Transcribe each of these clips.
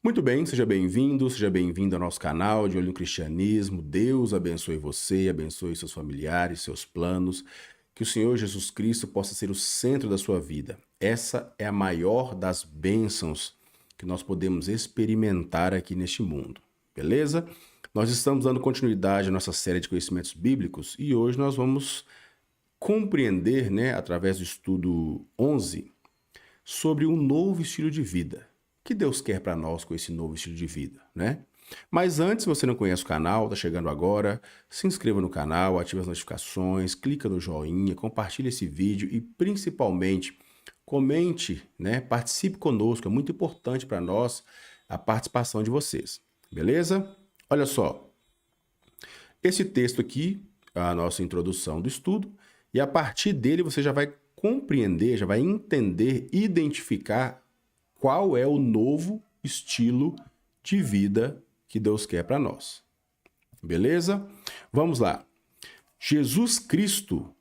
Muito bem, seja bem-vindo, seja bem-vindo ao nosso canal de Olho no Cristianismo. Deus abençoe você, abençoe seus familiares, seus planos. Que o Senhor Jesus Cristo possa ser o centro da sua vida. Essa é a maior das bênçãos que nós podemos experimentar aqui neste mundo, beleza? Nós estamos dando continuidade à nossa série de conhecimentos bíblicos e hoje nós vamos compreender, através do estudo 11, sobre um novo estilo de vida. O que Deus quer para nós com esse novo estilo de vida, Mas antes, se você não conhece o canal, está chegando agora, se inscreva no canal, ative as notificações, clica no joinha, compartilhe esse vídeo e principalmente comente, Participe conosco, é muito importante para nós a participação de vocês, beleza? Olha só, esse texto aqui é a nossa introdução do estudo e a partir dele você já vai compreender, já vai entender, identificar qual é o novo estilo de vida que Deus quer para nós. Beleza? Vamos lá. Jesus Cristo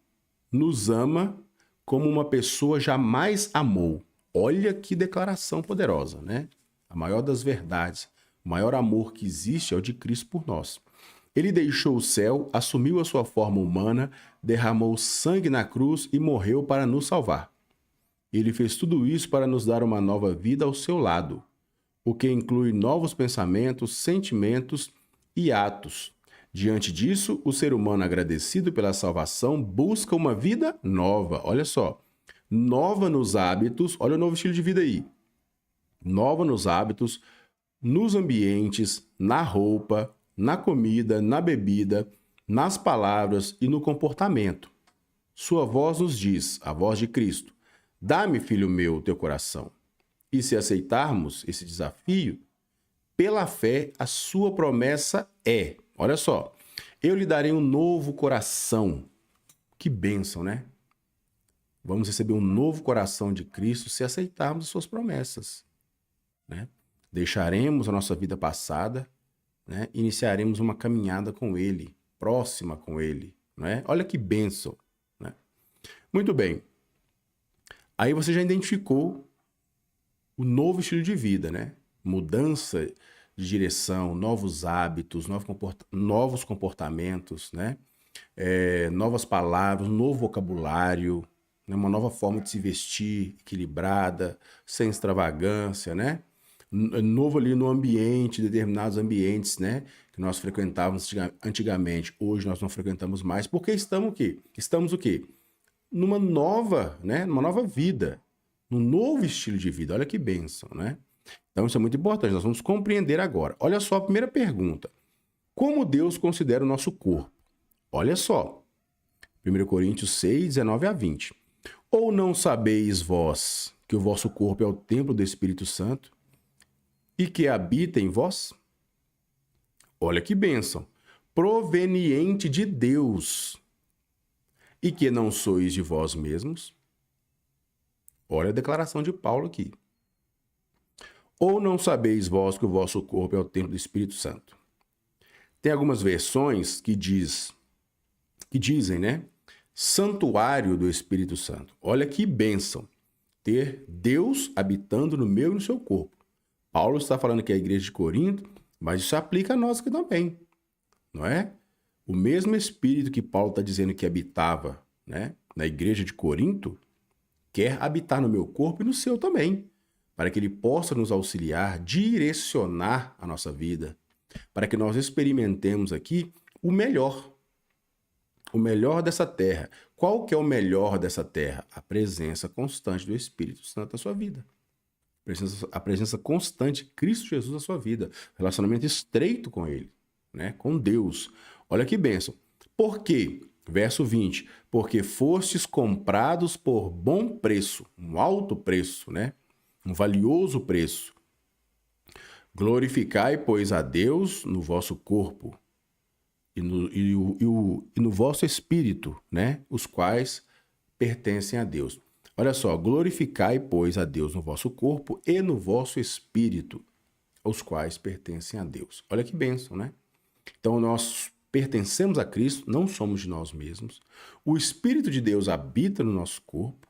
nos ama como uma pessoa jamais amou. Olha que declaração poderosa, A maior das verdades, o maior amor que existe é o de Cristo por nós. Ele deixou o céu, assumiu a sua forma humana, derramou sangue na cruz e morreu para nos salvar. Ele fez tudo isso para nos dar uma nova vida ao seu lado, o que inclui novos pensamentos, sentimentos e atos. Diante disso, o ser humano agradecido pela salvação busca uma vida nova. Olha só, nova nos hábitos, olha o novo estilo de vida aí. Nova nos hábitos, nos ambientes, na roupa, na comida, na bebida, nas palavras e no comportamento. Sua voz nos diz, a voz de Cristo: dá-me, filho meu, teu coração. E se aceitarmos esse desafio, pela fé, a sua promessa é, olha só, eu lhe darei um novo coração. Que bênção, Vamos receber um novo coração de Cristo se aceitarmos as suas promessas, Deixaremos a nossa vida passada, Iniciaremos uma caminhada com Ele, próxima com Ele, Olha que bênção, Muito bem. Aí você já identificou o novo estilo de vida, Mudança de direção, novos hábitos, novos comportamentos, novas palavras, um novo vocabulário, uma nova forma de se vestir, equilibrada, sem extravagância, Novo ali no ambiente, determinados ambientes, que nós frequentávamos antigamente. Hoje nós não frequentamos mais, porque estamos o quê? Estamos o quê? Numa nova vida, num novo estilo de vida. Olha que bênção, Então isso é muito importante, nós vamos compreender agora. Olha só a primeira pergunta. Como Deus considera o nosso corpo? Olha só, 1 Coríntios 6, 19 a 20. Ou não sabeis vós que o vosso corpo é o templo do Espírito Santo e que habita em vós? Olha que bênção. Proveniente de Deus, e que não sois de vós mesmos? Olha a declaração de Paulo aqui. Ou não sabeis vós que o vosso corpo é o templo do Espírito Santo? Tem algumas versões que dizem, santuário do Espírito Santo. Olha que bênção ter Deus habitando no meu e no seu corpo. Paulo está falando que é a igreja de Corinto, mas isso aplica a nós aqui também, não é? O mesmo Espírito que Paulo está dizendo que habitava, na igreja de Corinto, quer habitar no meu corpo e no seu também, para que ele possa nos auxiliar, direcionar a nossa vida, para que nós experimentemos aqui o melhor dessa terra. Qual que é o melhor dessa terra? A presença constante do Espírito Santo na sua vida. A presença constante de Cristo Jesus na sua vida. Relacionamento estreito com Ele, com Deus. Olha que bênção. Por quê? Verso 20. Porque fostes comprados por bom preço, um alto preço, um valioso preço. Glorificai, pois, a Deus no vosso corpo e no vosso espírito, os quais pertencem a Deus. Olha só, glorificai, pois, a Deus no vosso corpo e no vosso espírito, os quais pertencem a Deus. Olha que bênção, Então, nós pertencemos a Cristo, não somos de nós mesmos. O Espírito de Deus habita no nosso corpo,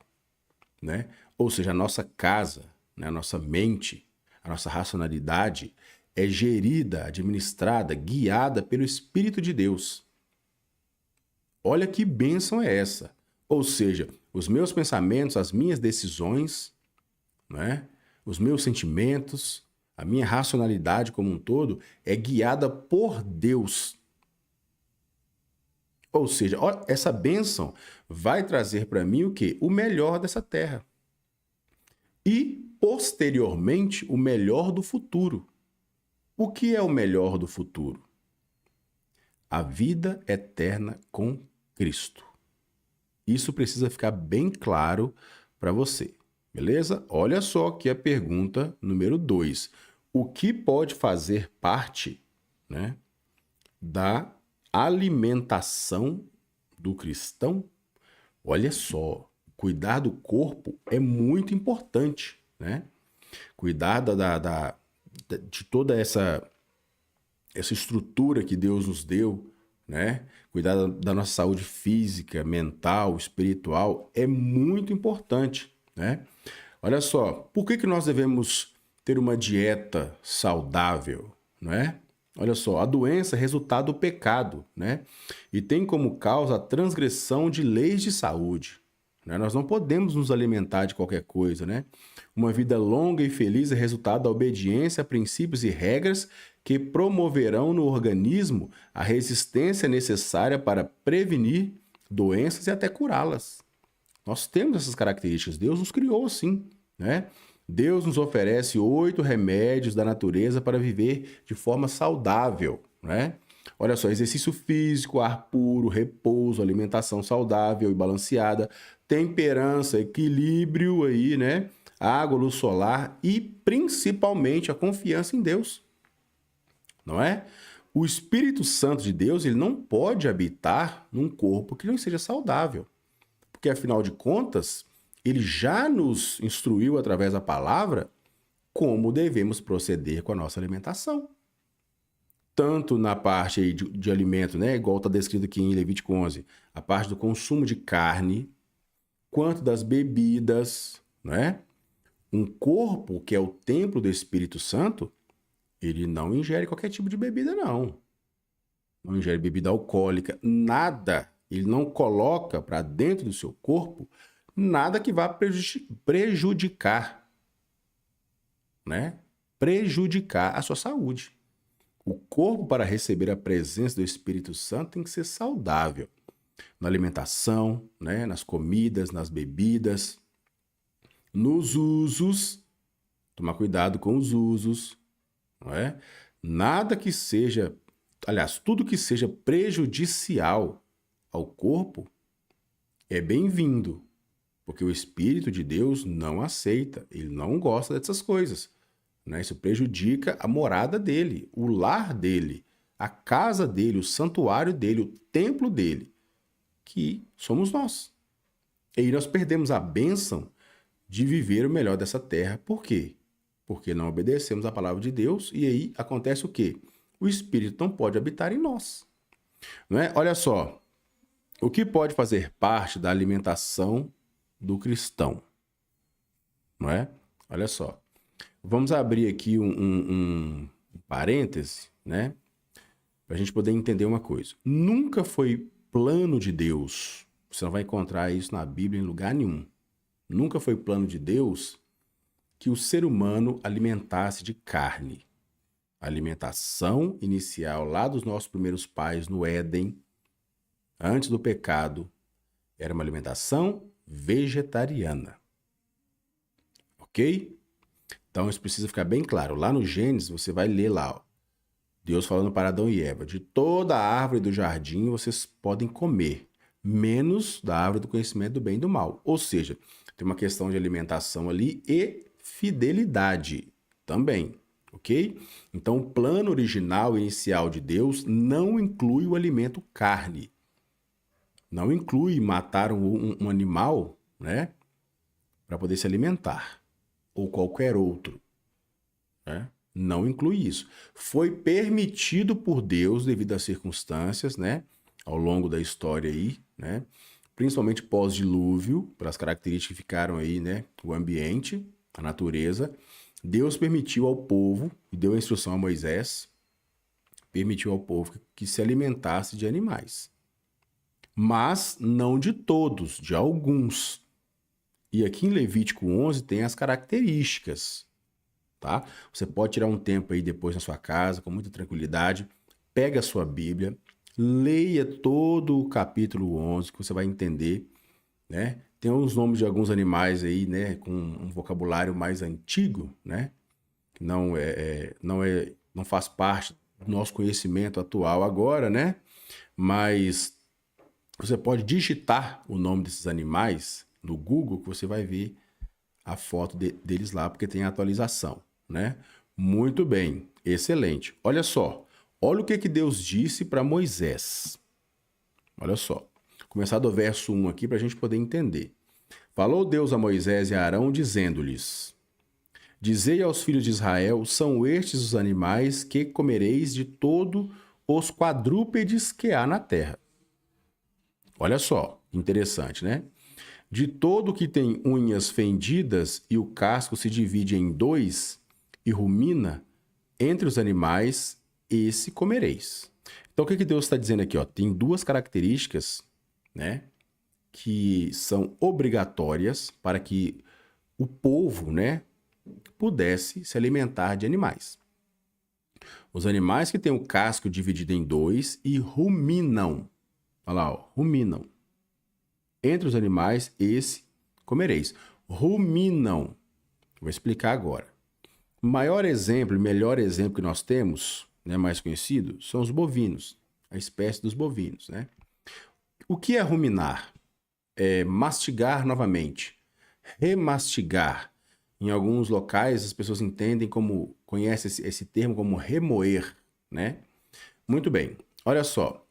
Ou seja, a nossa casa, a nossa mente, a nossa racionalidade é gerida, administrada, guiada pelo Espírito de Deus. Olha que bênção é essa. Ou seja, os meus pensamentos, as minhas decisões, né? Os meus sentimentos, a minha racionalidade como um todo é guiada por Deus. Ou seja, essa bênção vai trazer para mim o quê? O melhor dessa terra. E, posteriormente, o melhor do futuro. O que é o melhor do futuro? A vida eterna com Cristo. Isso precisa ficar bem claro para você, beleza? Olha só aqui a pergunta número 2. O que pode fazer parte, né, da alimentação do cristão? Olha só, cuidar do corpo é muito importante, né? Cuidar de toda essa estrutura que Deus nos deu, né? Cuidar da nossa saúde física, mental, espiritual é muito importante, né? Olha só, por que nós devemos ter uma dieta saudável, não é? Olha só, a doença é resultado do pecado, né? E tem como causa a transgressão de leis de saúde, né? Nós não podemos nos alimentar de qualquer coisa, né? Uma vida longa e feliz é resultado da obediência a princípios e regras que promoverão no organismo a resistência necessária para prevenir doenças e até curá-las. Nós temos essas características, Deus nos criou assim, né? Deus nos oferece 8 remédios da natureza para viver de forma saudável, né? Olha só, exercício físico, ar puro, repouso, alimentação saudável e balanceada, temperança, equilíbrio aí, né? Água, luz solar e principalmente a confiança em Deus, não é? O Espírito Santo de Deus, ele não pode habitar num corpo que não seja saudável, porque afinal de contas, ele já nos instruiu através da palavra como devemos proceder com a nossa alimentação. Tanto na parte aí de alimento, né, igual está descrito aqui em Levítico 11, a parte do consumo de carne, quanto das bebidas, né? Um corpo que é o templo do Espírito Santo, ele não ingere qualquer tipo de bebida, não. Não ingere bebida alcoólica, nada. Ele não coloca para dentro do seu corpo nada que vá prejudicar, né? Prejudicar a sua saúde. O corpo, para receber a presença do Espírito Santo, tem que ser saudável. Na alimentação, né? Nas comidas, nas bebidas, nos usos. Tomar cuidado com os usos, não é? Nada que seja, aliás, tudo que seja prejudicial ao corpo é bem-vindo, porque o Espírito de Deus não aceita, ele não gosta dessas coisas, né? Isso prejudica a morada dele, o lar dele, a casa dele, o santuário dele, o templo dele, que somos nós. E aí nós perdemos a bênção de viver o melhor dessa terra. Por quê? Porque não obedecemos a palavra de Deus e aí acontece o quê? O Espírito não pode habitar em nós, não é? Olha só, o que pode fazer parte da alimentação do cristão, não é? Olha só, vamos abrir aqui um parêntese, né? Para a gente poder entender uma coisa. Nunca foi plano de Deus, você não vai encontrar isso na Bíblia em lugar nenhum. Nunca foi plano de Deus que o ser humano alimentasse de carne. A alimentação inicial lá dos nossos primeiros pais no Éden, antes do pecado, era uma alimentação vegetariana. Ok? Então isso precisa ficar bem claro. Lá no Gênesis você vai ler lá, ó, Deus falando para Adão e Eva, de toda a árvore do jardim vocês podem comer, menos da árvore do conhecimento do bem e do mal. Ou seja, tem uma questão de alimentação ali e fidelidade também, ok? Então, o plano original inicial de Deus não inclui o alimento carne. Não inclui matar um animal, né? Para poder se alimentar. Ou qualquer outro, né? Não inclui isso. Foi permitido por Deus devido às circunstâncias, né? Ao longo da história aí, né? Principalmente pós-dilúvio, pelas características que ficaram aí, né? O ambiente, a natureza, Deus permitiu ao povo, e deu a instrução a Moisés, permitiu ao povo que se alimentasse de animais. Mas não de todos, de alguns. E aqui em Levítico 11 tem as características, tá? Você pode tirar um tempo aí depois na sua casa, com muita tranquilidade, pega a sua Bíblia, leia todo o capítulo 11, que você vai entender, né? Tem os nomes de alguns animais aí, né, com um vocabulário mais antigo, né? Não faz parte do nosso conhecimento atual agora, né? Mas você pode digitar o nome desses animais no Google, que você vai ver a foto deles lá, porque tem a atualização, né? Muito bem, excelente. Olha só, olha o que Deus disse para Moisés. Olha só, começar do verso 1 aqui para a gente poder entender. Falou Deus a Moisés e a Arão, dizendo-lhes: Dizei aos filhos de Israel, são estes os animais que comereis de todos os quadrúpedes que há na terra. Olha só, interessante, né? De todo que tem unhas fendidas e o casco se divide em dois e rumina, entre os animais, esse comereis. Então, o que Deus está dizendo aqui? Ó? Tem duas características, né, que são obrigatórias para que o povo, né, pudesse se alimentar de animais. Os animais que têm o casco dividido em dois e ruminam. Olha lá, ó, ruminam. Entre os animais, esse comereis. Ruminam. Vou explicar agora. O maior exemplo, melhor exemplo que nós temos, né, mais conhecido, são os bovinos, a espécie dos bovinos, né? O que é ruminar? É mastigar novamente, remastigar. Em alguns locais, as pessoas entendem como, conhecem esse termo como remoer, né? Muito bem, olha só.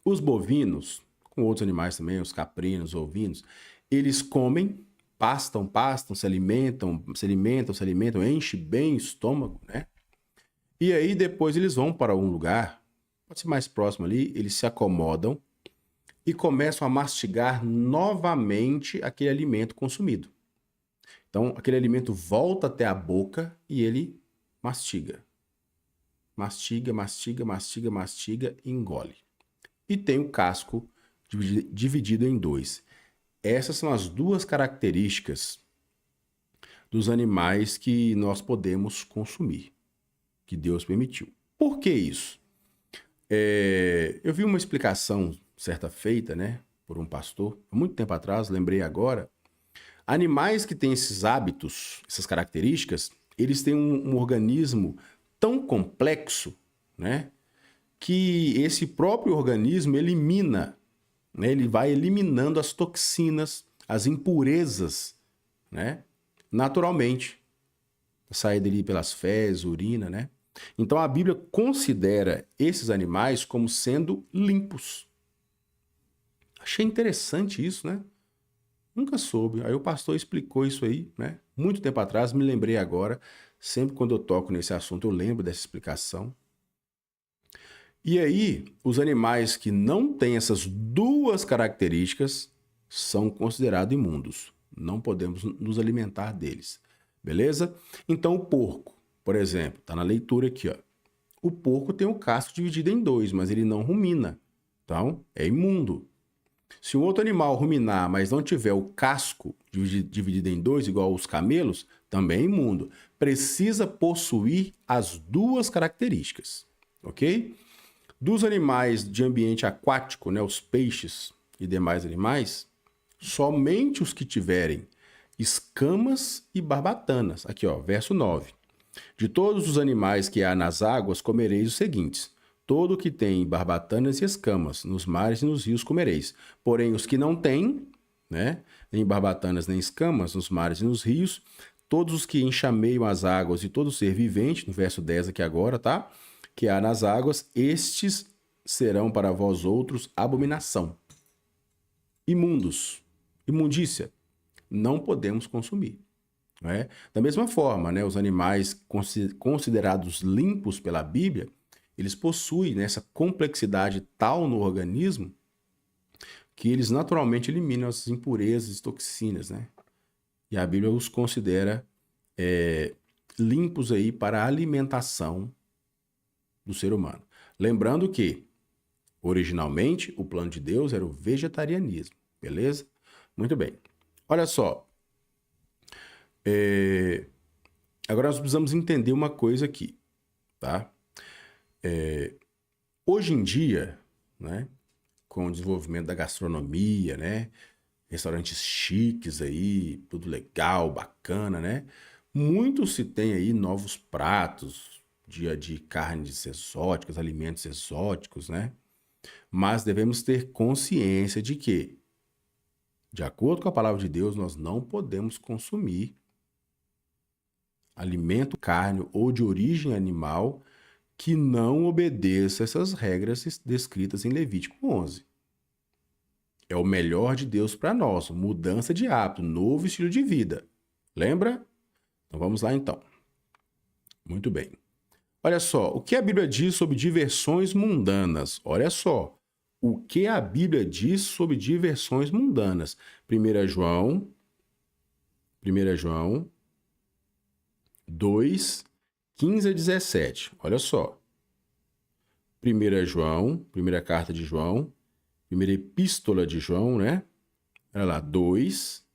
Os bovinos, com outros animais também, os caprinos, os ovinos, eles comem, pastam, se alimentam, enchem bem o estômago, né? E aí depois eles vão para um lugar, pode ser mais próximo ali, eles se acomodam e começam a mastigar novamente aquele alimento consumido. Então, aquele alimento volta até a boca e ele mastiga. Mastiga, mastiga, mastiga, mastiga e engole. E tem o casco dividido em dois. Essas são as duas características dos animais que nós podemos consumir, que Deus permitiu. Por que isso? Eu vi uma explicação certa feita, né, por um pastor, há muito tempo atrás, lembrei agora. Animais que têm esses hábitos, essas características, eles têm um organismo tão complexo, né, que esse próprio organismo elimina, né, ele vai eliminando as toxinas, as impurezas, né, naturalmente, saída ali pelas fezes, urina, né? Então a Bíblia considera esses animais como sendo limpos. Achei interessante isso, né? Nunca soube. Aí o pastor explicou isso aí, né? Muito tempo atrás, me lembrei agora. Sempre quando eu toco nesse assunto, eu lembro dessa explicação. E aí, os animais que não têm essas duas características são considerados imundos. Não podemos nos alimentar deles. Beleza? Então, o porco, por exemplo, está na leitura aqui, ó. O porco tem o casco dividido em dois, mas ele não rumina. Então, é imundo. Se um outro animal ruminar, mas não tiver o casco dividido em dois, igual os camelos, também é imundo. Precisa possuir as duas características, ok? Dos animais de ambiente aquático, né, os peixes e demais animais, somente os que tiverem escamas e barbatanas. Aqui, ó, verso 9. De todos os animais que há nas águas, comereis os seguintes: todo o que tem barbatanas e escamas, nos mares e nos rios comereis. Porém, os que não têm, né, nem barbatanas nem escamas, nos mares e nos rios, todos os que enxameiam as águas e todo ser vivente, no verso 10 aqui agora, tá? Que há nas águas, estes serão para vós outros abominação. Imundos, imundícia, não podemos consumir. Né? Da mesma forma, né, os animais considerados limpos pela Bíblia, eles possuem, né, essa complexidade tal no organismo que eles naturalmente eliminam as impurezas e toxinas, né? E a Bíblia os considera limpos aí para a alimentação do ser humano. Lembrando que, originalmente, o plano de Deus era o vegetarianismo, beleza? Muito bem. Olha só. Agora nós precisamos entender uma coisa aqui, tá? Hoje em dia, né, com o desenvolvimento da gastronomia, né, restaurantes chiques aí, tudo legal, bacana, né? Muito se tem aí novos pratos de carnes exóticas, alimentos exóticos, né? Mas devemos ter consciência de que, de acordo com a palavra de Deus, nós não podemos consumir alimento, carne ou de origem animal que não obedeça essas regras descritas em Levítico 11. É o melhor de Deus para nós, mudança de hábito, novo estilo de vida. Lembra? Então vamos lá então. Muito bem. Olha só, o que a Bíblia diz sobre diversões mundanas? Olha só, o que a Bíblia diz sobre diversões mundanas? 1 João 2, 15 a 17. Olha só. 1 João, primeira carta de João, primeira epístola de João, né? Olha lá, 2,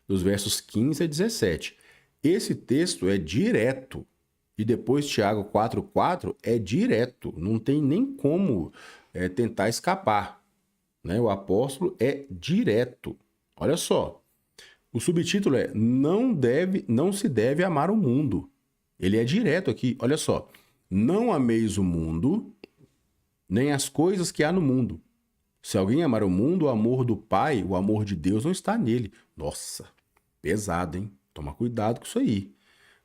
dos versos 15 a 17. Esse texto é direto. E depois Tiago 4,4 é direto. Não tem nem como tentar escapar. Né? O apóstolo é direto. Olha só. O subtítulo é não se deve amar o mundo. Ele é direto aqui. Olha só. Não ameis o mundo, nem as coisas que há no mundo. Se alguém amar o mundo, o amor do Pai, o amor de Deus não está nele. Nossa, pesado, hein? Toma cuidado com isso aí.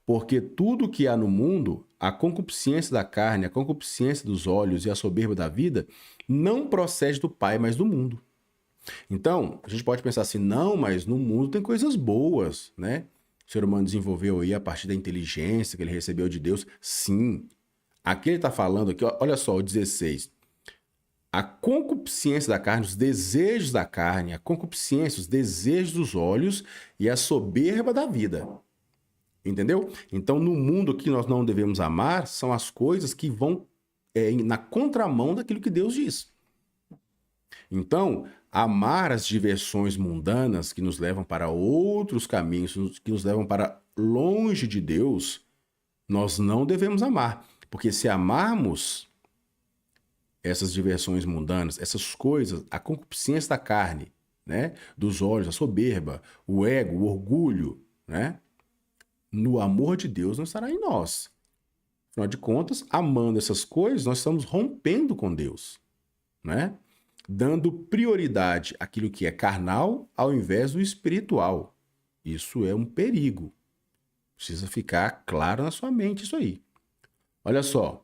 Porque tudo que há no mundo, a concupiscência da carne, a concupiscência dos olhos e a soberba da vida, não procede do Pai, mas do mundo. Então, a gente pode pensar assim, não, mas no mundo tem coisas boas, né? O ser humano desenvolveu aí a partir da inteligência que ele recebeu de Deus. Sim. Aqui ele está falando aqui, olha só, o 16. A concupiscência da carne, os desejos da carne, a concupiscência, os desejos dos olhos e a soberba da vida. Entendeu? Então, no mundo que nós não devemos amar, são as coisas que vão na contramão daquilo que Deus diz. Então, amar as diversões mundanas que nos levam para outros caminhos, que nos levam para longe de Deus, nós não devemos amar. Porque se amarmos essas diversões mundanas, essas coisas, a concupiscência da carne, né, dos olhos, a soberba, o ego, o orgulho, né, no amor de Deus não estará em nós. Afinal de contas, amando essas coisas, nós estamos rompendo com Deus, né? Dando prioridade àquilo que é carnal ao invés do espiritual. Isso é um perigo. Precisa ficar claro na sua mente isso aí. Olha só,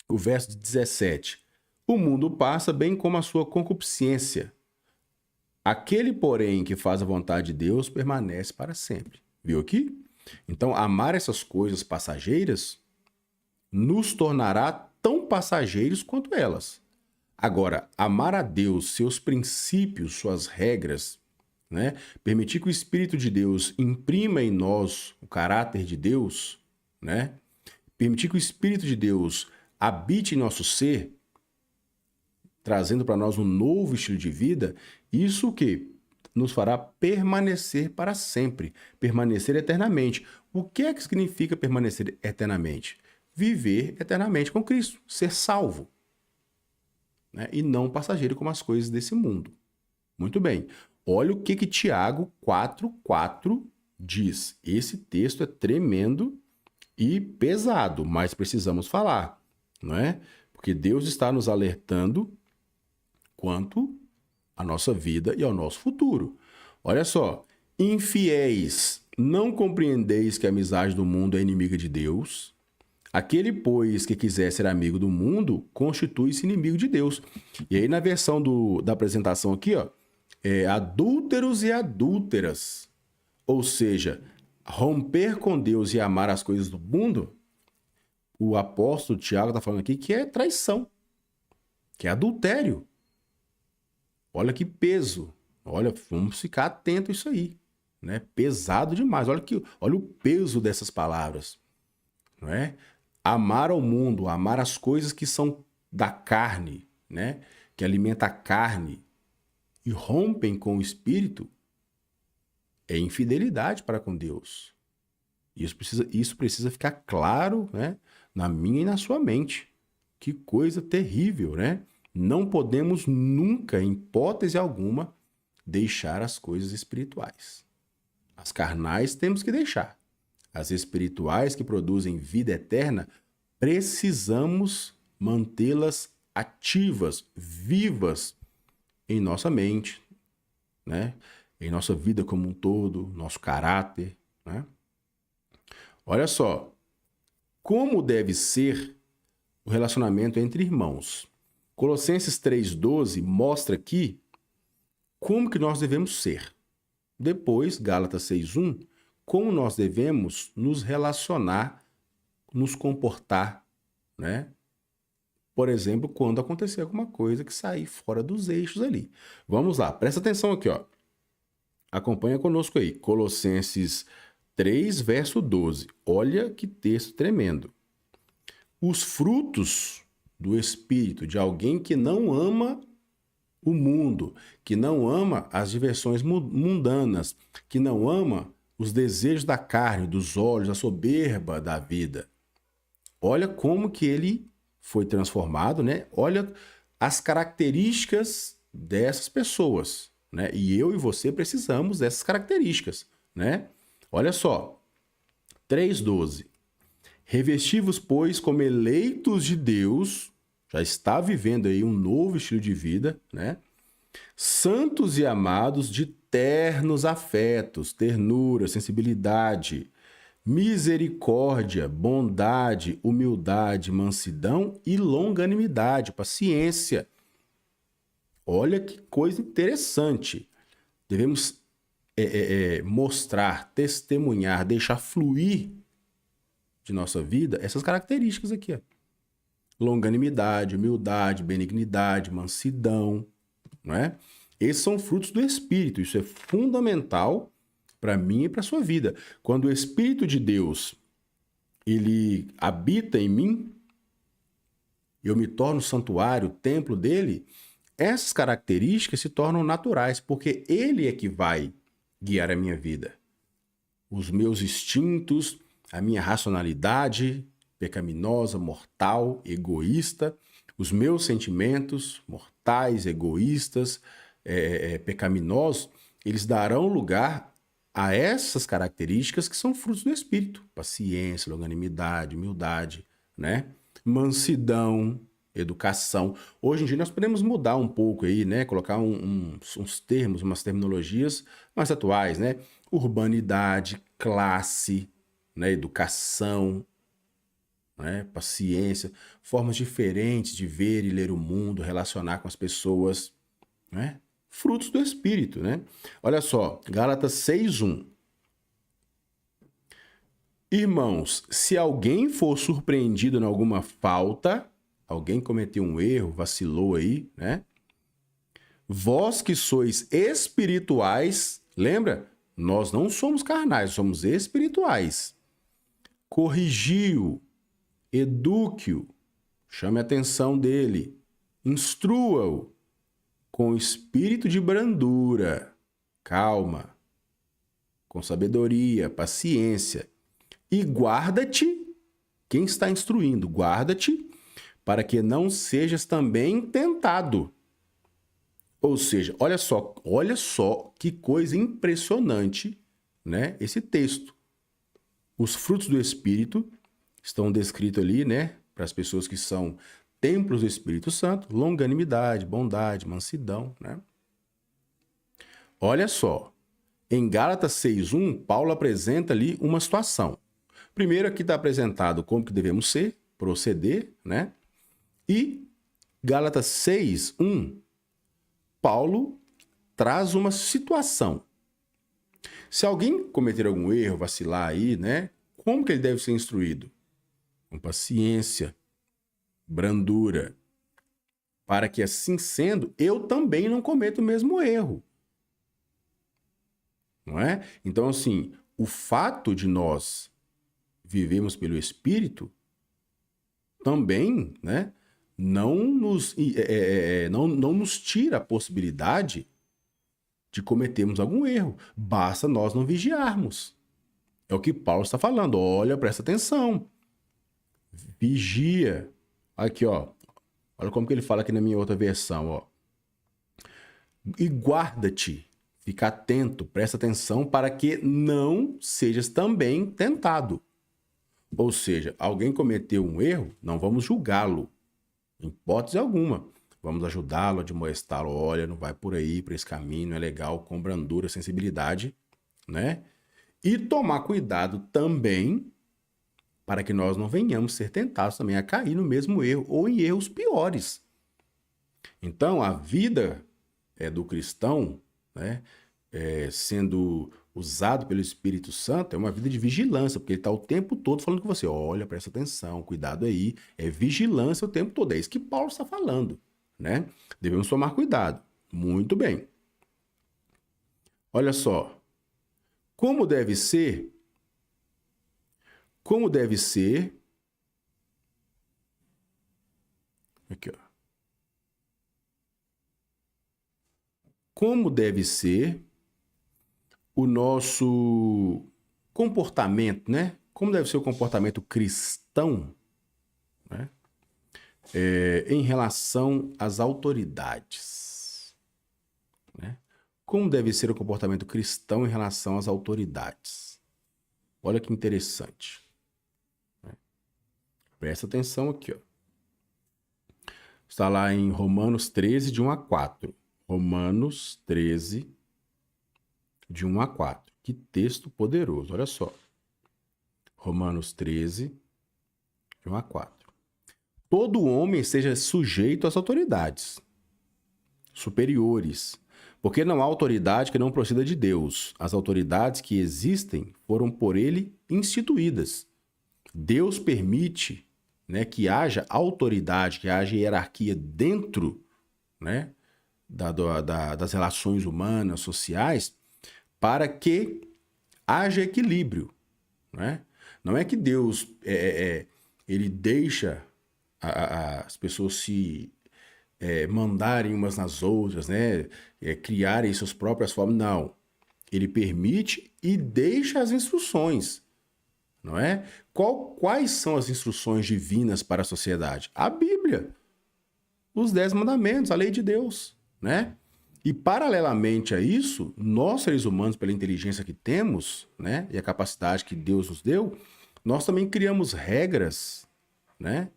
o verso 17. O mundo passa bem como a sua concupiscência. Aquele, porém, que faz a vontade de Deus permanece para sempre. Viu aqui? Então, amar essas coisas passageiras nos tornará tão passageiros quanto elas. Agora, amar a Deus, seus princípios, suas regras, né? Permitir que o Espírito de Deus imprima em nós o caráter de Deus, né? Permitir que o Espírito de Deus habite em nosso ser, trazendo para nós um novo estilo de vida, isso que nos fará permanecer para sempre, permanecer eternamente. O que é que significa permanecer eternamente? Viver eternamente com Cristo, ser salvo, né? E não passageiro como as coisas desse mundo. Muito bem. Olha o que Tiago 4,4 diz. Esse texto é tremendo e pesado, mas precisamos falar, não é? Porque Deus está nos alertando quanto à nossa vida e ao nosso futuro. Olha só, infiéis, não compreendeis que a amizade do mundo é inimiga de Deus? Aquele, pois, que quiser ser amigo do mundo, constitui-se inimigo de Deus. E aí, na versão da apresentação aqui, ó, adúlteros e adúlteras. Ou seja, romper com Deus e amar as coisas do mundo, o apóstolo Tiago está falando aqui que é traição, que é adultério. Olha que peso. Olha, vamos ficar atento a isso aí, né? Pesado demais. Olha o peso dessas palavras. não é? Amar ao mundo, amar as coisas que são da carne, né? Que alimenta a carne e rompem com o espírito, é infidelidade para com Deus. Isso precisa ficar claro, né? Na minha e na sua mente. Que coisa terrível, né? Não podemos nunca, em hipótese alguma, deixar as coisas espirituais. As carnais temos que deixar. As espirituais que produzem vida eterna, precisamos mantê-las ativas, vivas em nossa mente, né? Em nossa vida como um todo, nosso caráter, né? Olha só, como deve ser o relacionamento entre irmãos. Colossenses 3,12 mostra aqui como que nós devemos ser. Depois, Gálatas 6,1, como nós devemos nos relacionar, nos comportar, né? Por exemplo, quando acontecer alguma coisa que sair fora dos eixos ali. Vamos lá, presta atenção aqui, ó. Acompanha conosco aí, Colossenses 3, verso 12. Olha que texto tremendo. Os frutos do Espírito de alguém que não ama o mundo, que não ama as diversões mundanas, que não ama os desejos da carne, dos olhos, a soberba da vida. Olha como que ele foi transformado, né? Olha as características dessas pessoas, né? E eu e você precisamos dessas características, né? Olha só, 3,12. Revesti-vos, pois, como eleitos de Deus, já está vivendo aí um novo estilo de vida, né? Santos e amados de ternos afetos, ternura, sensibilidade, misericórdia, bondade, humildade, mansidão e longanimidade, paciência. Olha que coisa interessante. Devemos mostrar, testemunhar, deixar fluir de nossa vida essas características aqui, ó. Longanimidade, humildade, benignidade, mansidão, não é? Esses são frutos do Espírito. Isso é fundamental para mim e para a sua vida. Quando o Espírito de Deus ele habita em mim, eu me torno santuário, templo dele, essas características se tornam naturais, porque ele é que vai guiar a minha vida. Os meus instintos, a minha racionalidade pecaminosa, mortal, egoísta, os meus sentimentos mortais, egoístas, pecaminosos, eles darão lugar a essas características que são frutos do Espírito. Paciência, longanimidade, humildade, né? Mansidão, educação. Hoje em dia nós podemos mudar um pouco aí, né? Colocar uns termos, umas terminologias mais atuais, né? Urbanidade, classe, né? Educação, né? Paciência, formas diferentes de ver e ler o mundo, relacionar com as pessoas, né? Frutos do Espírito, né? Olha só, Gálatas 6:1. Irmãos, se alguém for surpreendido em alguma falta, alguém cometeu um erro, vacilou aí, né? Vós que sois espirituais, lembra? Nós não somos carnais, somos espirituais. Corrigiu, eduque-o, chame a atenção dele, instrua-o com espírito de brandura, calma, com sabedoria, paciência. E guarda-te, quem está instruindo, guarda-te para que não sejas também tentado. Ou seja, olha só que coisa impressionante, né? Esse texto. Os frutos do Espírito estão descritos ali, né? Para as pessoas que são templos do Espírito Santo, longanimidade, bondade, mansidão, né? Olha só, em Gálatas 6:1, Paulo apresenta ali uma situação. Primeiro aqui está apresentado como que devemos ser, proceder, né? E Gálatas 6:1, Paulo traz uma situação. Se alguém cometer algum erro, vacilar aí, né? Como que ele deve ser instruído? Com paciência, brandura, para que assim sendo, eu também não cometa o mesmo erro. Não é? Então, assim, o fato de nós vivemos pelo Espírito, também, né, não nos tira a possibilidade de cometermos algum erro. Basta nós não vigiarmos. É o que Paulo está falando. Olha, presta atenção. Vigia. Aqui, ó. Olha como que ele fala aqui na minha outra versão, ó. E guarda-te. Fica atento, presta atenção para que não sejas também tentado. Ou seja, alguém cometeu um erro, não vamos julgá-lo, em hipótese alguma. Vamos ajudá-lo, admoestá-lo. Olha, não vai por aí, por esse caminho, é legal, com brandura, sensibilidade, né? E tomar cuidado também para que nós não venhamos ser tentados também a cair no mesmo erro ou em erros piores. Então, a vida do cristão, né, sendo usado pelo Espírito Santo, é uma vida de vigilância, porque ele está o tempo todo falando com você, olha, presta atenção, cuidado aí, é vigilância o tempo todo, é isso que Paulo está falando, né? Devemos tomar cuidado. Muito bem. Olha só, como deve ser, aqui, ó. Como deve ser o nosso comportamento, né? Como deve ser o comportamento cristão, né? Em relação às autoridades, né? Como deve ser o comportamento cristão em relação às autoridades? Olha que interessante, né? Presta atenção aqui, ó. Está lá em Romanos 13, de 1 a 4. Romanos 13, de 1 a 4. Que texto poderoso, olha só. Romanos 13, de 1 a 4. Todo homem seja sujeito às autoridades superiores, porque não há autoridade que não proceda de Deus. As autoridades que existem foram por ele instituídas. Deus permite, né, que haja autoridade, que haja hierarquia dentro, né, das relações humanas, sociais, para que haja equilíbrio, né? Não é que Deus ele deixa as pessoas se mandarem umas nas outras, né? Criarem suas próprias formas. Não. Ele permite e deixa as instruções, não é? Quais são as instruções divinas para a sociedade? A Bíblia, os 10 mandamentos, a lei de Deus, né? E paralelamente a isso, nós seres humanos, pela inteligência que temos, né, e a capacidade que Deus nos deu, nós também criamos regras, né,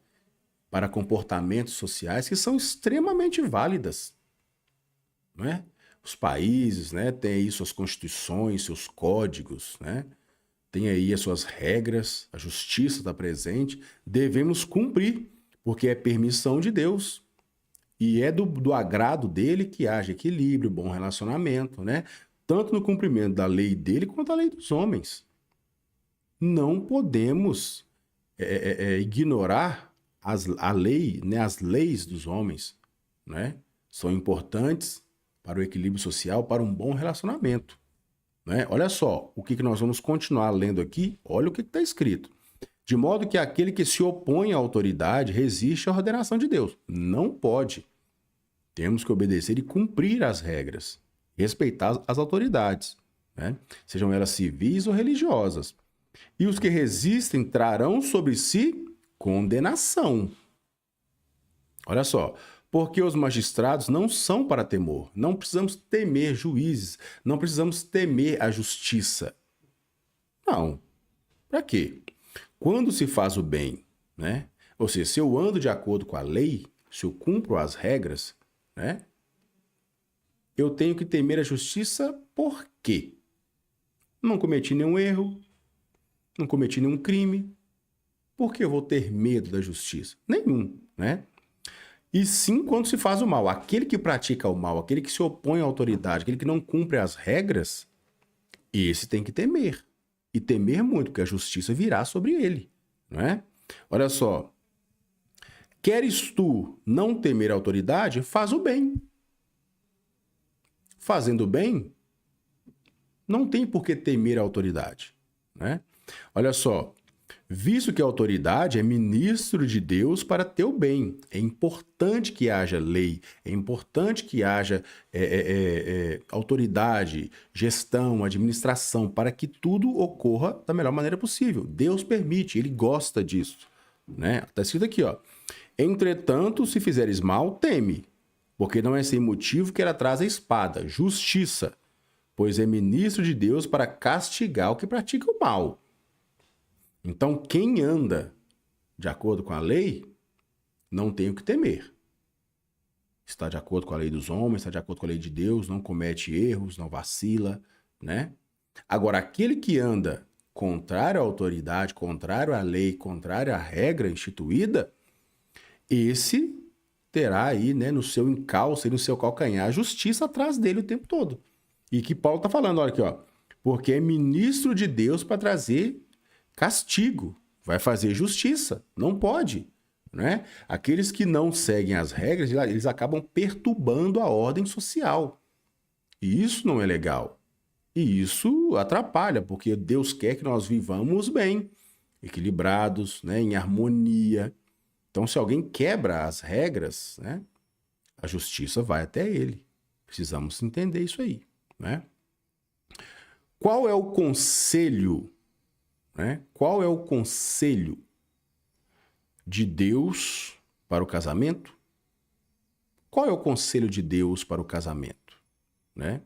para comportamentos sociais que são extremamente válidas, não é? Os países, né, têm aí suas constituições, seus códigos, né? Tem aí as suas regras, a justiça está presente, devemos cumprir, porque é permissão de Deus. E é do agrado dele que haja equilíbrio, bom relacionamento, né? Tanto no cumprimento da lei dele quanto a lei dos homens. Não podemos ignorar a lei, né? As leis dos homens, né? São importantes para o equilíbrio social, para um bom relacionamento, né? Olha só, o que nós vamos continuar lendo aqui, olha o que está escrito. De modo que aquele que se opõe à autoridade resiste à ordenação de Deus. Não pode. Temos que obedecer e cumprir as regras, respeitar as autoridades, né? Sejam elas civis ou religiosas. E os que resistem trarão sobre si condenação. Olha só, porque os magistrados não são para temor. Não precisamos temer juízes, não precisamos temer a justiça. Não. Para quê? Quando se faz o bem, né? Ou seja, se eu ando de acordo com a lei, se eu cumpro as regras, né? Eu tenho que temer a justiça por quê? Não cometi nenhum erro, não cometi nenhum crime. Por que eu vou ter medo da justiça? Nenhum, né? E sim quando se faz o mal. Aquele que pratica o mal, aquele que se opõe à autoridade, aquele que não cumpre as regras, esse tem que temer. E temer muito, porque a justiça virá sobre ele, não é? Olha só. Queres tu não temer a autoridade? Faz o bem. Fazendo o bem, não tem por que temer a autoridade, né? Olha só. Visto que a autoridade é ministro de Deus para teu bem. É importante que haja lei, é importante que haja autoridade, gestão, administração, para que tudo ocorra da melhor maneira possível. Deus permite, Ele gosta disso. Né? Está escrito aqui, ó. Entretanto, se fizeres mal, teme, porque não é sem motivo que ela traz a espada, justiça, pois é ministro de Deus para castigar o que pratica o mal. Então, quem anda de acordo com a lei, não tem o que temer. Está de acordo com a lei dos homens, está de acordo com a lei de Deus, não comete erros, não vacila, né? Agora, aquele que anda contrário à autoridade, contrário à lei, contrário à regra instituída, esse terá aí, né, no seu encalço, no seu calcanhar, a justiça atrás dele o tempo todo. E que Paulo está falando, olha aqui, ó, porque é ministro de Deus para trazer castigo, vai fazer justiça, não pode, né? Aqueles que não seguem as regras, eles acabam perturbando a ordem social. E isso não é legal. E isso atrapalha, porque Deus quer que nós vivamos bem, equilibrados, né, em harmonia. Então, se alguém quebra as regras, né, a justiça vai até ele. Precisamos entender isso aí, né? Qual é o conselho, né? Qual é o conselho de Deus para o casamento? Qual é o conselho de Deus para o casamento, né?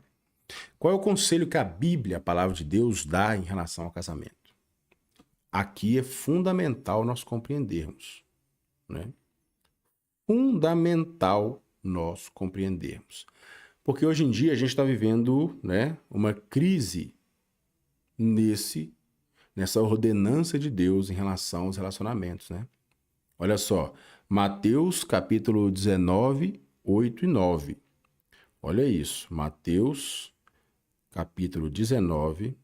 Qual é o conselho que a Bíblia, a palavra de Deus, dá em relação ao casamento? Aqui é fundamental nós compreendermos, né? Fundamental nós compreendermos. Porque hoje em dia a gente está vivendo, né, uma crise nessa ordenança de Deus em relação aos relacionamentos, né? Olha só, Mateus capítulo 19, 8 e 9. Olha isso, Mateus capítulo 19,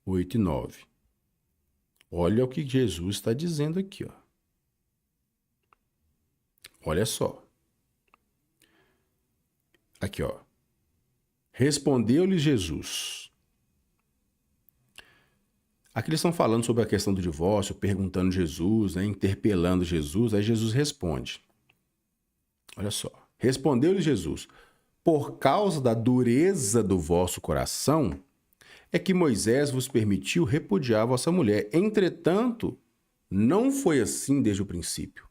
8 e 9. Olha o que Jesus está dizendo aqui, ó. Olha só. Aqui, ó. Respondeu-lhe Jesus. Aqui eles estão falando sobre a questão do divórcio, perguntando Jesus, né, interpelando Jesus. Aí Jesus responde. Olha só. Respondeu-lhe Jesus: por causa da dureza do vosso coração, é que Moisés vos permitiu repudiar a vossa mulher. Entretanto, não foi assim desde o princípio.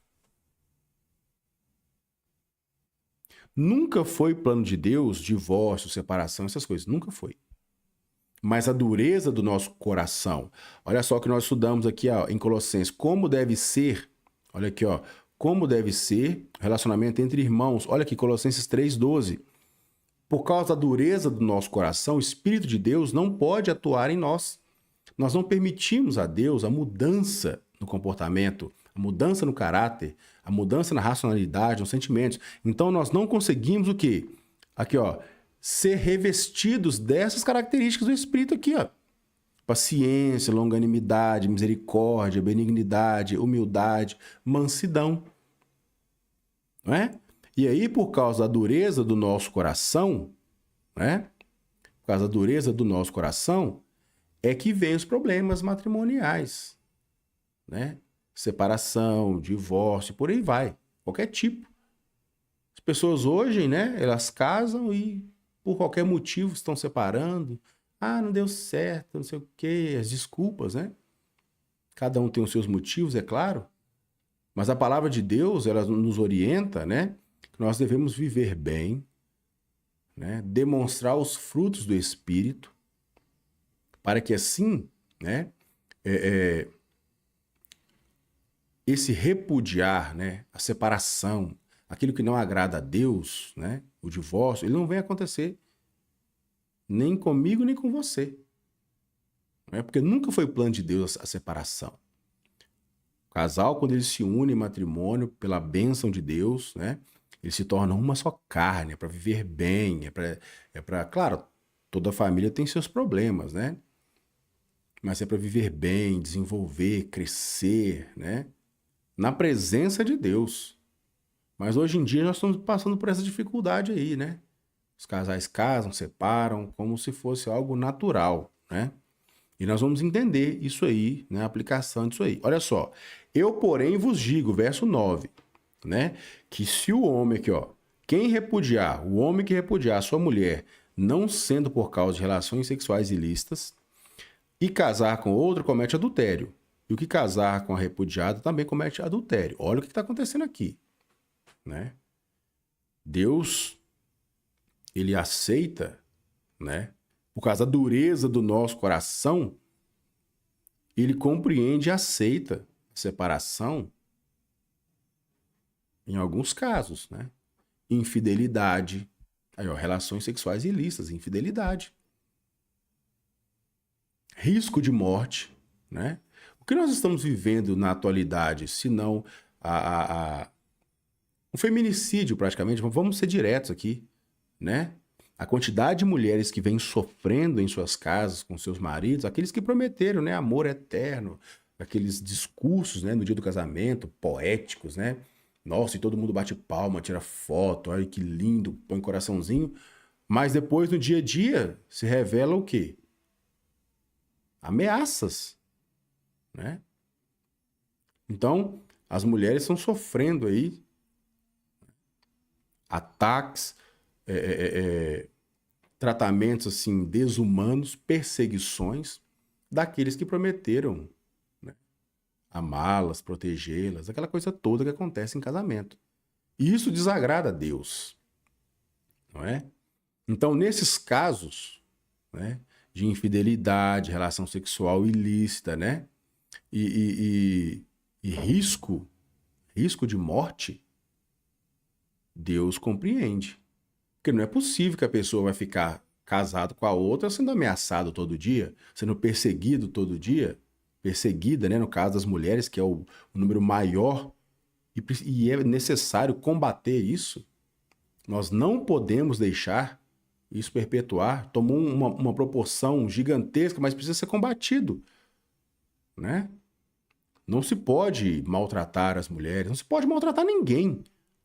Nunca foi plano de Deus divórcio, separação, essas coisas. Nunca foi. Mas a dureza do nosso coração. Olha só o que nós estudamos aqui, ó, em Colossenses. Como deve ser, olha aqui, ó, como deve ser o relacionamento entre irmãos. Olha aqui, Colossenses 3,12. Por causa da dureza do nosso coração, o Espírito de Deus não pode atuar em nós. Nós não permitimos a Deus a mudança no comportamento, a mudança no caráter, a mudança na racionalidade, nos sentimentos. Então, nós não conseguimos o quê? Aqui, ó, ser revestidos dessas características do Espírito aqui, ó. Paciência, longanimidade, misericórdia, benignidade, humildade, mansidão. Não é? E aí, por causa da dureza do nosso coração, né? Por causa da dureza do nosso coração, é que vem os problemas matrimoniais, né? Separação, divórcio, por aí vai, qualquer tipo. As pessoas hoje, né, elas casam e por qualquer motivo estão separando. Ah, não deu certo, não sei o quê, as desculpas, né? Cada um tem os seus motivos, é claro. Mas a palavra de Deus, ela nos orienta, né? Que nós devemos viver bem, né? Demonstrar os frutos do Espírito, para que assim, né? Esse repudiar, né? A separação, aquilo que não agrada a Deus, né? O divórcio, ele não vem acontecer nem comigo, nem com você. Não é? Porque nunca foi plano de Deus a separação. O casal, quando ele se une em matrimônio pela bênção de Deus, né? Eles se tornam uma só carne, é para viver bem, claro, toda família tem seus problemas, né? Mas é para viver bem, desenvolver, crescer, né? Na presença de Deus. Mas hoje em dia nós estamos passando por essa dificuldade aí, né? Os casais casam, separam, como se fosse algo natural, né? E nós vamos entender isso aí, né? A aplicação disso aí. Olha só. Eu, porém, vos digo, verso 9, né? Que se o homem aqui, ó, o homem que repudiar a sua mulher, não sendo por causa de relações sexuais ilícitas, e casar com outra, comete adultério. E o que casar com a repudiada também comete adultério. Olha o que está acontecendo aqui, né? Deus, ele aceita, né? Por causa da dureza do nosso coração, ele compreende e aceita a separação em alguns casos, né? Infidelidade, aí, ó, relações sexuais ilícitas, infidelidade. Risco de morte, né? O que nós estamos vivendo na atualidade, se não um feminicídio praticamente, vamos ser diretos aqui, né? A quantidade de mulheres que vêm sofrendo em suas casas com seus maridos, aqueles que prometeram, né, amor eterno, aqueles discursos, né, no dia do casamento, poéticos, né? Nossa, e todo mundo bate palma, tira foto, olha que lindo, põe coraçãozinho. Mas depois, no dia a dia, se revela o quê? Ameaças, né? Então, as mulheres estão sofrendo aí ataques, tratamentos assim desumanos, perseguições daqueles que prometeram, né, amá-las, protegê-las, aquela coisa toda que acontece em casamento. E isso desagrada a Deus, não é? Então, nesses casos, né, de infidelidade, relação sexual ilícita, né, e risco de morte, Deus compreende. Porque não é possível que a pessoa vai ficar casado com a outra sendo ameaçado todo dia, sendo perseguido todo dia, perseguida, né, no caso das mulheres, que é o número maior, e é necessário combater isso. Nós não podemos deixar isso perpetuar. Tomou uma proporção gigantesca, mas precisa ser combatido, né? Não se pode maltratar as mulheres, não se pode maltratar ninguém,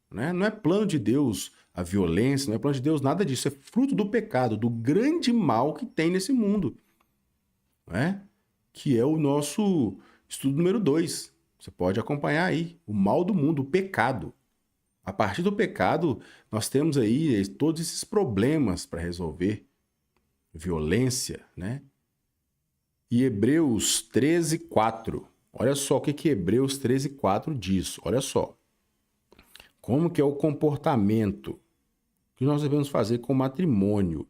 né? Não é plano de Deus a violência, não é plano de Deus nada disso. É fruto do pecado, do grande mal que tem nesse mundo, né? Que é o nosso estudo número 2. Você pode acompanhar aí. O mal do mundo, o pecado. A partir do pecado, nós temos aí todos esses problemas para resolver. Violência, né? E Hebreus 13:4. Olha só o que Hebreus 13:4 diz. Olha só. Como que é o comportamento que nós devemos fazer com o matrimônio,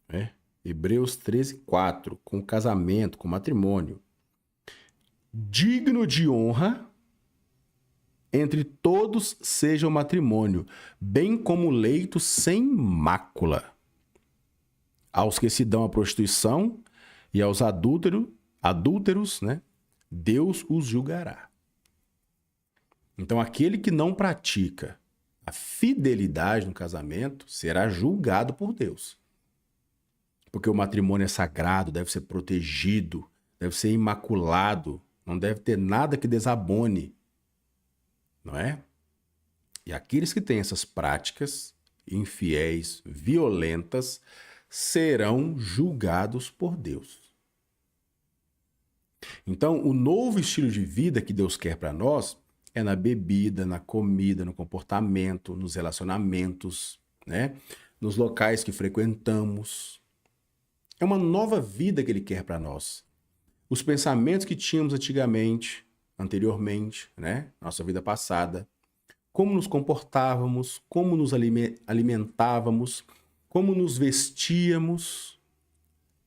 né? Hebreus 13:4, com o casamento, com o matrimônio. Digno de honra entre todos seja o matrimônio, bem como leito sem mácula. Aos que se dão à prostituição e aos adúlteros, né, Deus os julgará. Então, aquele que não pratica a fidelidade no casamento será julgado por Deus. Porque o matrimônio é sagrado, deve ser protegido, deve ser imaculado, não deve ter nada que desabone, não é? E aqueles que têm essas práticas infiéis, violentas, serão julgados por Deus. Então, o novo estilo de vida que Deus quer para nós é na bebida, na comida, no comportamento, nos relacionamentos, né? Nos locais que frequentamos. É uma nova vida que Ele quer para nós. Os pensamentos que tínhamos anteriormente, né? Nossa vida passada. Como nos comportávamos, como nos alimentávamos, como nos vestíamos.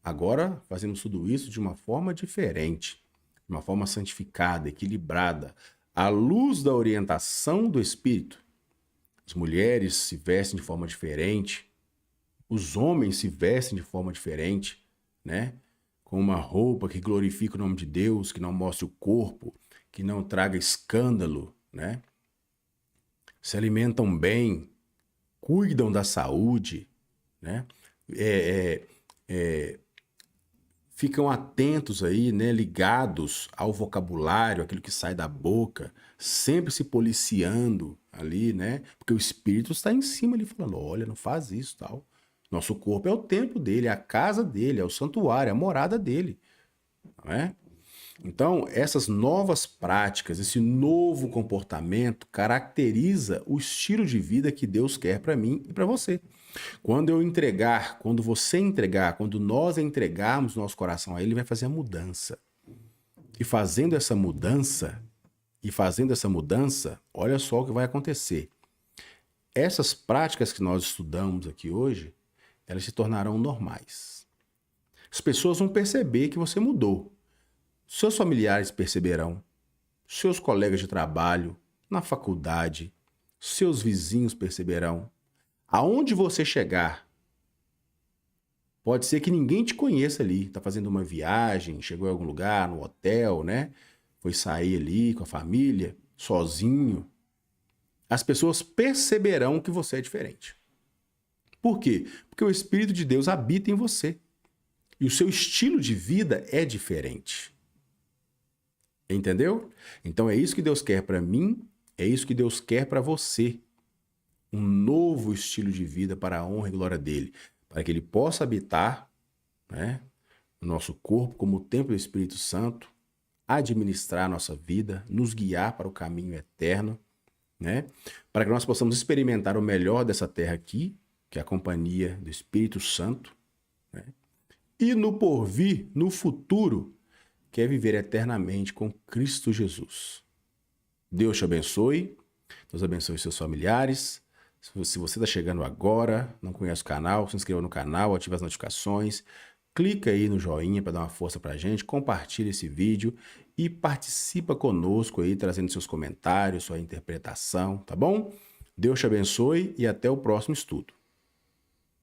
Agora fazemos tudo isso de uma forma diferente, de uma forma santificada, equilibrada, à luz da orientação do Espírito. As mulheres se vestem de forma diferente, os homens se vestem de forma diferente, né? Com uma roupa que glorifica o nome de Deus, que não mostre o corpo, que não traga escândalo, né? Se alimentam bem, cuidam da saúde, né? Ficam atentos aí, né? Ligados ao vocabulário, aquilo que sai da boca, sempre se policiando ali, né? Porque o Espírito está em cima ali falando, olha, não faz isso, tal. Nosso corpo é o templo dele, é a casa dele, é o santuário, é a morada dele. não é? Então, essas novas práticas, esse novo comportamento caracteriza o estilo de vida que Deus quer para mim e para você. Quando eu entregar, quando você entregar, quando nós entregarmos nosso coração a Ele, Ele vai fazer a mudança. E fazendo essa mudança, olha só o que vai acontecer. Essas práticas que nós estudamos aqui hoje, elas se tornarão normais. As pessoas vão perceber que você mudou. Seus familiares perceberão, seus colegas de trabalho, na faculdade, seus vizinhos perceberão. Aonde você chegar, pode ser que ninguém te conheça ali, está fazendo uma viagem, chegou em algum lugar, no hotel, né? Foi sair ali com a família, sozinho. As pessoas perceberão que você é diferente. Por quê? Porque o Espírito de Deus habita em você. E o seu estilo de vida é diferente. Entendeu? Então é isso que Deus quer para mim, é isso que Deus quer para você. Um novo estilo de vida para a honra e glória dele, para que ele possa habitar, né, no nosso corpo como o templo do Espírito Santo, administrar a nossa vida, nos guiar para o caminho eterno, né, para que nós possamos experimentar o melhor dessa terra aqui, que é a companhia do Espírito Santo, né, e no porvir, no futuro, quer viver eternamente com Cristo Jesus. Deus te abençoe, Deus abençoe seus familiares. Se você está chegando agora, não conhece o canal, se inscreva no canal, ative as notificações, clica aí no joinha para dar uma força para a gente, compartilha esse vídeo e participa conosco aí, trazendo seus comentários, sua interpretação, tá bom? Deus te abençoe e até o próximo estudo.